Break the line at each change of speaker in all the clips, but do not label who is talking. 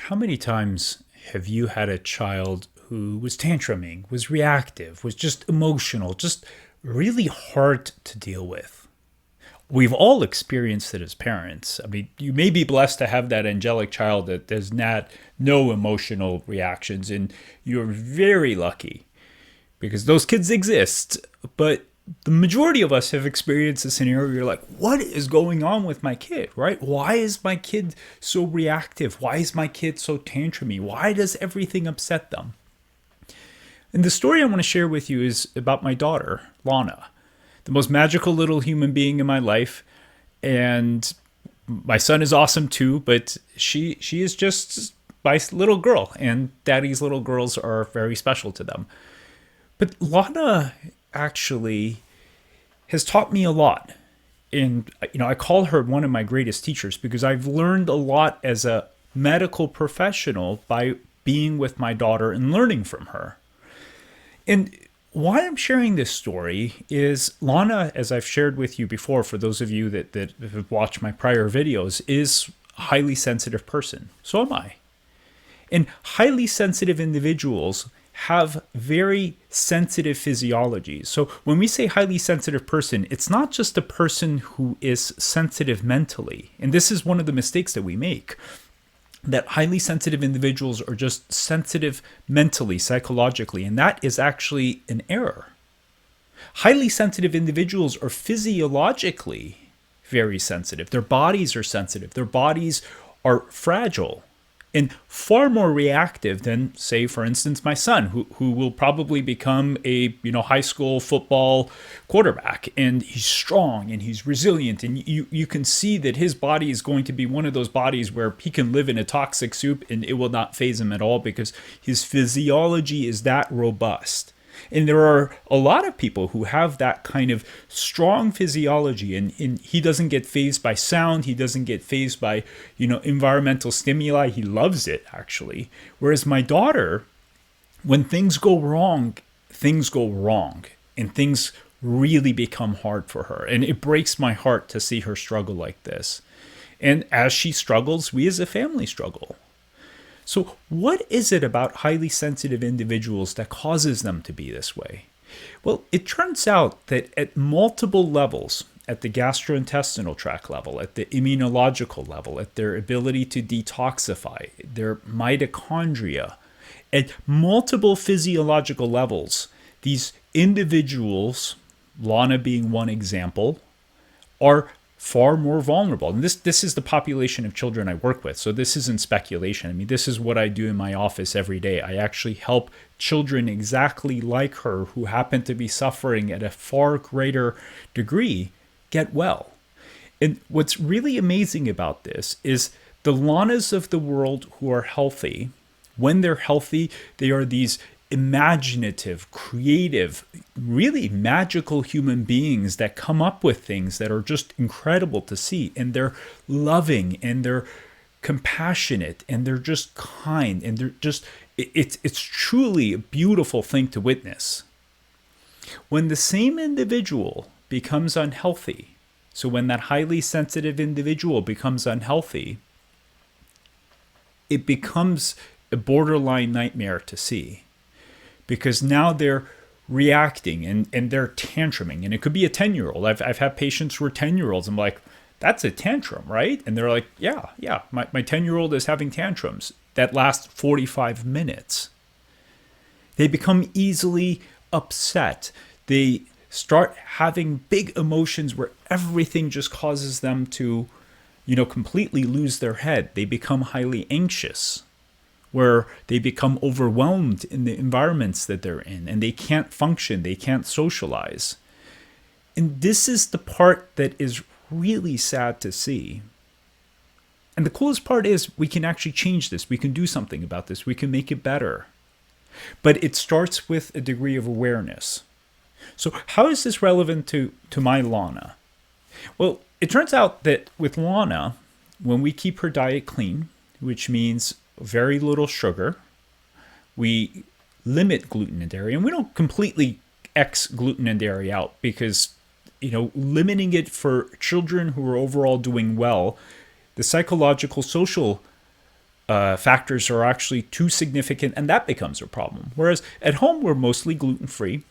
How many times have you had a child who was tantruming, was reactive, was just emotional, just really hard to deal with? We've all experienced it as parents. I mean, you may be blessed to have that angelic child that does not no emotional reactions, and you're very lucky because those kids exist. But the majority of us have experienced a scenario where you're like, what is going on with my kid, right? Why is my kid so reactive? Why is my kid so tantrumy? Why does everything upset them? And the story I want to share with you is about my daughter, Lana, the most magical little human being in my life. And my son is awesome too, but she is just my little girl, and daddy's little girls are very special to them. But Lana actually has taught me a lot. And I call her one of my greatest teachers because I've learned a lot as a medical professional by being with my daughter and learning from her. And why I'm sharing this story is Lana, as I've shared with you before, for those of you that have watched my prior videos, is a highly sensitive person. So am I. And highly sensitive individuals have very sensitive physiology. So when we say highly sensitive person, it's not just a person who is sensitive mentally. And this is one of the mistakes that we make, that highly sensitive individuals are just sensitive mentally, psychologically, and that is actually an error. Highly sensitive individuals are physiologically very sensitive. Their bodies are sensitive. Their bodies are fragile and far more reactive than, say, for instance, my son, who will probably become a high school football quarterback. And he's strong and he's resilient. And you can see that his body is going to be one of those bodies where he can live in a toxic soup and it will not faze him at all because his physiology is that robust. And there are a lot of people who have that kind of strong physiology, and he doesn't get fazed by sound. He doesn't get fazed by, environmental stimuli. He loves it, actually. Whereas my daughter, when things go wrong, and things really become hard for her. And it breaks my heart to see her struggle like this. And as she struggles, we as a family struggle. So what is it about highly sensitive individuals that causes them to be this way? Well, it turns out that at multiple levels, at the gastrointestinal tract level, at the immunological level, at their ability to detoxify, their mitochondria, at multiple physiological levels, these individuals, Lana being one example, are far more vulnerable. And this is the population of children I work with. So this isn't speculation. I mean, this is what I do in my office every day. I actually help children exactly like her who happen to be suffering at a far greater degree get well. And what's really amazing about this is the Lanas of the world who are healthy, when they're healthy, they are these imaginative, creative, really magical human beings that come up with things that are just incredible to see. And they're loving and they're compassionate and they're just kind and they're just, it's truly a beautiful thing to witness. When the same individual becomes unhealthy, so when that highly sensitive individual becomes unhealthy, it becomes a borderline nightmare to see. Because now they're reacting and they're tantruming. And it could be a 10-year-old. I've had patients who are 10-year-olds. I'm like, that's a tantrum, right? And they're like, yeah, my 10-year-old is having tantrums that last 45 minutes. They become easily upset. They start having big emotions where everything just causes them to, completely lose their head. They become highly anxious, where they become overwhelmed in the environments that they're in and they can't function, they can't socialize. And this is the part that is really sad to see. And the coolest part is we can actually change this. We can do something about this. We can make it better. But it starts with a degree of awareness. So how is this relevant to my Lana? Well, it turns out that with Lana, when we keep her diet clean, which means very little sugar, we limit gluten and dairy, and we don't completely X gluten and dairy out because, limiting it for children who are overall doing well, the psychological, social factors are actually too significant, and that becomes a problem. Whereas at home, we're mostly gluten-free.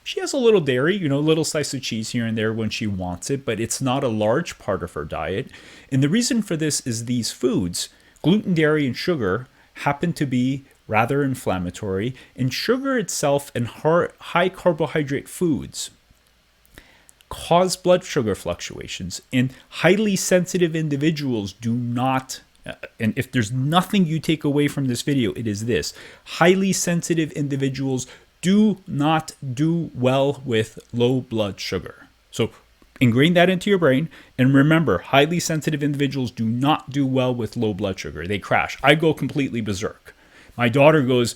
She has a little dairy, a little slice of cheese here and there when she wants it, but it's not a large part of her diet. And the reason for this is these foods, gluten, dairy, and sugar, happen to be rather inflammatory, and sugar itself and high carbohydrate foods cause blood sugar fluctuations. And highly sensitive individuals do not, and if there's nothing you take away from this video, it is this: highly sensitive individuals do not do well with low blood sugar. So ingrain that into your brain, and remember, highly sensitive individuals do not do well with low blood sugar. They crash. I go completely berserk. My daughter goes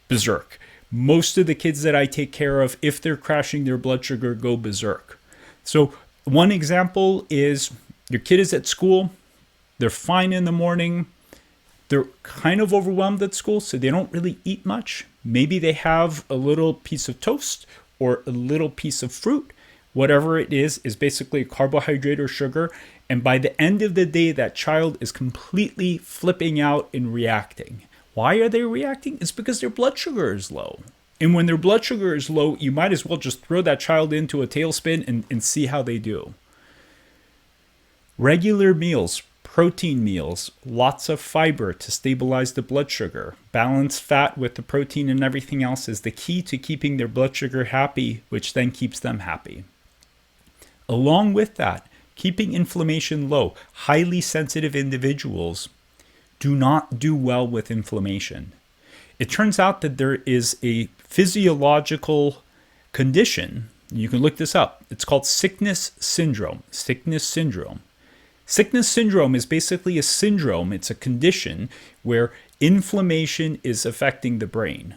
berserk. Most of the kids that I take care of, if they're crashing their blood sugar, go berserk. So one example is your kid is at school. They're fine in the morning. They're kind of overwhelmed at school, so they don't really eat much. Maybe they have a little piece of toast or a little piece of fruit. Whatever it is basically a carbohydrate or sugar. And by the end of the day, that child is completely flipping out and reacting. Why are they reacting? It's because their blood sugar is low. And when their blood sugar is low, you might as well just throw that child into a tailspin and see how they do. Regular meals, protein meals, lots of fiber to stabilize the blood sugar. Balanced fat with the protein and everything else is the key to keeping their blood sugar happy, which then keeps them happy. Along with that, keeping inflammation low. Highly sensitive individuals do not do well with inflammation. It turns out that there is a physiological condition. You can look this up. It's called sickness syndrome. Sickness syndrome. Sickness syndrome is basically a syndrome. It's a condition where inflammation is affecting the brain.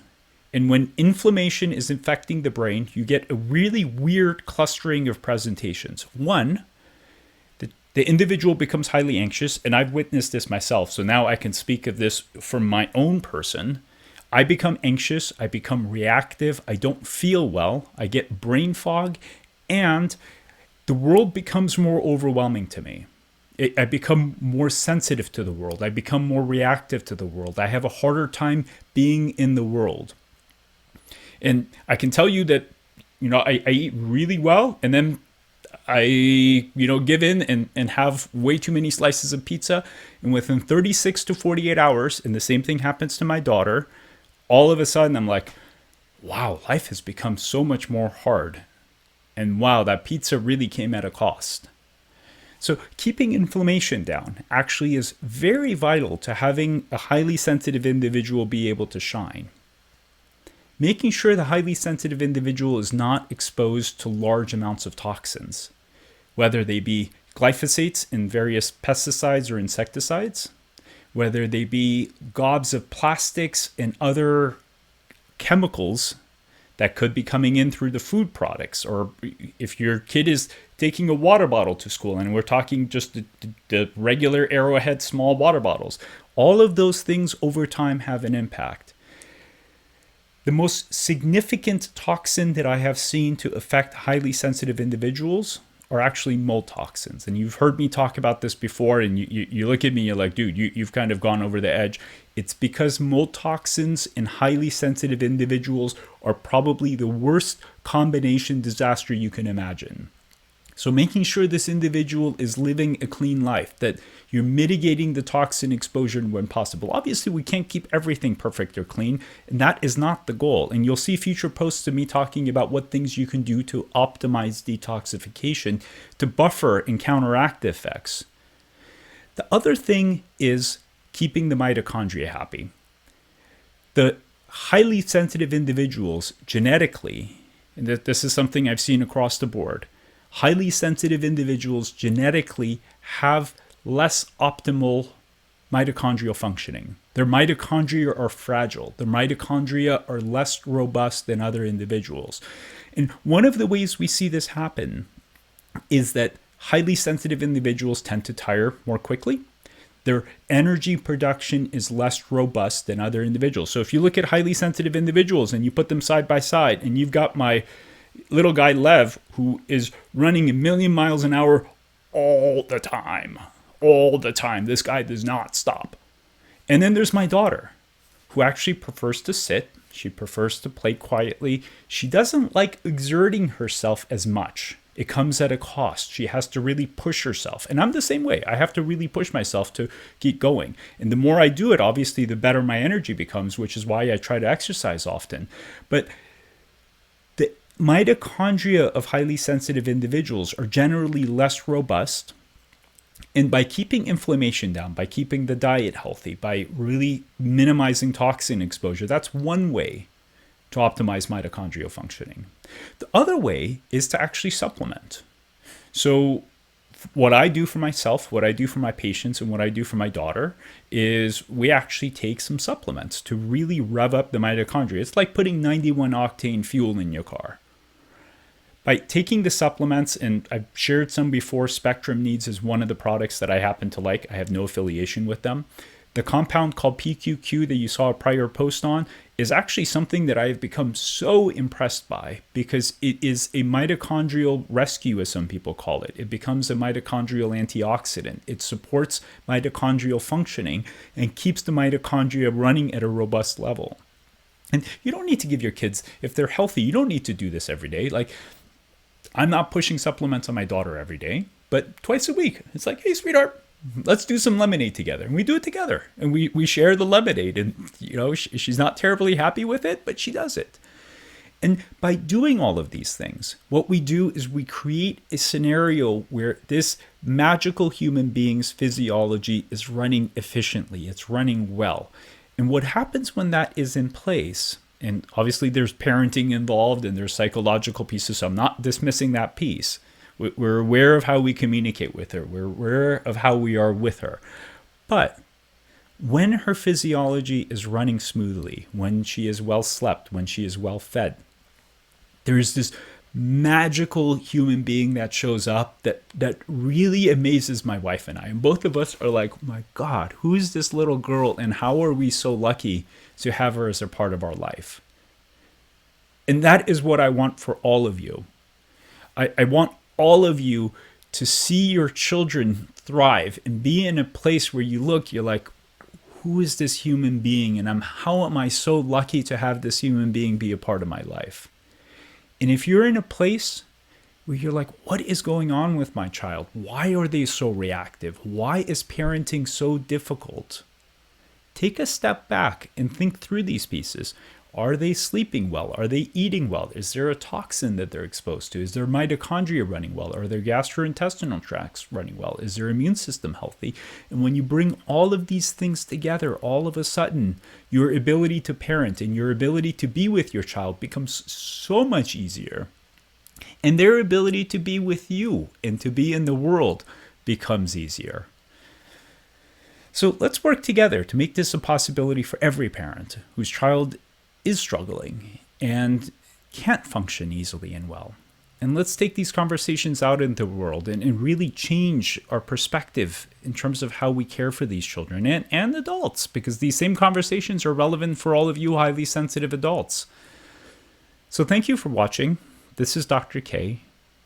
And when inflammation is infecting the brain, you get a really weird clustering of presentations. One, the individual becomes highly anxious, and I've witnessed this myself, so now I can speak of this from my own person. I become anxious, I become reactive, I don't feel well, I get brain fog, and the world becomes more overwhelming to me. I become more sensitive to the world. I become more reactive to the world. I have a harder time being in the world. And I can tell you that, I eat really well, and then I, give in and have way too many slices of pizza. And within 36 to 48 hours, and the same thing happens to my daughter, all of a sudden I'm like, wow, life has become so much more hard. And wow, that pizza really came at a cost. So keeping inflammation down actually is very vital to having a highly sensitive individual be able to shine. Making sure the highly sensitive individual is not exposed to large amounts of toxins, whether they be glyphosates in various pesticides or insecticides, whether they be gobs of plastics and other chemicals that could be coming in through the food products, or if your kid is taking a water bottle to school, and we're talking just the regular Arrowhead small water bottles, all of those things over time have an impact. The most significant toxin that I have seen to affect highly sensitive individuals are actually mold toxins. And you've heard me talk about this before, and you look at me, you're like, dude, you've kind of gone over the edge. It's because mold toxins in highly sensitive individuals are probably the worst combination disaster you can imagine. So making sure this individual is living a clean life, that you're mitigating the toxin exposure when possible. Obviously, we can't keep everything perfect or clean, and that is not the goal. And you'll see future posts of me talking about what things you can do to optimize detoxification to buffer and counteract the effects. The other thing is keeping the mitochondria happy. The highly sensitive individuals genetically, and this is something I've seen across the board, highly sensitive individuals genetically have less optimal mitochondrial functioning. Their mitochondria are fragile. Their mitochondria are less robust than other individuals. And one of the ways we see this happen is that highly sensitive individuals tend to tire more quickly. Their energy production is less robust than other individuals. So if you look at highly sensitive individuals and you put them side by side, and you've got my little guy Lev, who is running 1,000,000 miles an hour all the time. This guy does not stop. And then there's my daughter, who actually prefers to sit. She prefers to play quietly. She doesn't like exerting herself as much. It comes at a cost. She has to really push herself. And I'm the same way. I have to really push myself to keep going. And the more I do it, obviously, the better my energy becomes, which is why I try to exercise often. But the mitochondria of highly sensitive individuals are generally less robust. And by keeping inflammation down, by keeping the diet healthy, by really minimizing toxin exposure, that's one way to optimize mitochondrial functioning. The other way is to actually supplement. So what I do for myself, what I do for my patients, and what I do for my daughter is we actually take some supplements to really rev up the mitochondria. It's like putting 91 octane fuel in your car. By taking the supplements, and I've shared some before, Spectrum Needs is one of the products that I happen to like. I have no affiliation with them. The compound called PQQ that you saw a prior post on is actually something that I have become so impressed by because it is a mitochondrial rescue, as some people call it. It becomes a mitochondrial antioxidant. It supports mitochondrial functioning and keeps the mitochondria running at a robust level. And you don't need to give your kids, if they're healthy, you don't need to do this every day. Like, I'm not pushing supplements on my daughter every day, but twice a week. It's like, hey, sweetheart, let's do some lemonade together. And we do it together. And we share the lemonade. And, she's not terribly happy with it, but she does it. And by doing all of these things, what we do is we create a scenario where this magical human being's physiology is running efficiently. It's running well. And what happens when that is in place, and obviously there's parenting involved and there's psychological pieces, so I'm not dismissing that piece. We're aware of how we communicate with her. We're aware of how we are with her. But when her physiology is running smoothly, when she is well slept, when she is well fed, there is this magical human being that shows up that really amazes my wife and I. And both of us are like, my God, who is this little girl and how are we so lucky to have her as a part of our life? And that is what I want for all of you. I want all of you to see your children thrive and be in a place where you're like, who is this human being? And how am I so lucky to have this human being be a part of my life? And if you're in a place where you're like, what is going on with my child? Why are they so reactive? Why is parenting so difficult? Take a step back and think through these pieces. Are they sleeping well? Are they eating well? Is there a toxin that they're exposed to? Is their mitochondria running well? Are their gastrointestinal tracts running well? Is their immune system healthy? And when you bring all of these things together, all of a sudden, your ability to parent and your ability to be with your child becomes so much easier. And their ability to be with you and to be in the world becomes easier. So let's work together to make this a possibility for every parent whose child is struggling and can't function easily and well. And let's take these conversations out into the world and really change our perspective in terms of how we care for these children and adults, because these same conversations are relevant for all of you highly sensitive adults. So thank you for watching. This is Dr. K,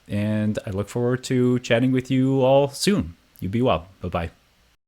and I look forward to chatting with you all soon. You be well. Bye-bye.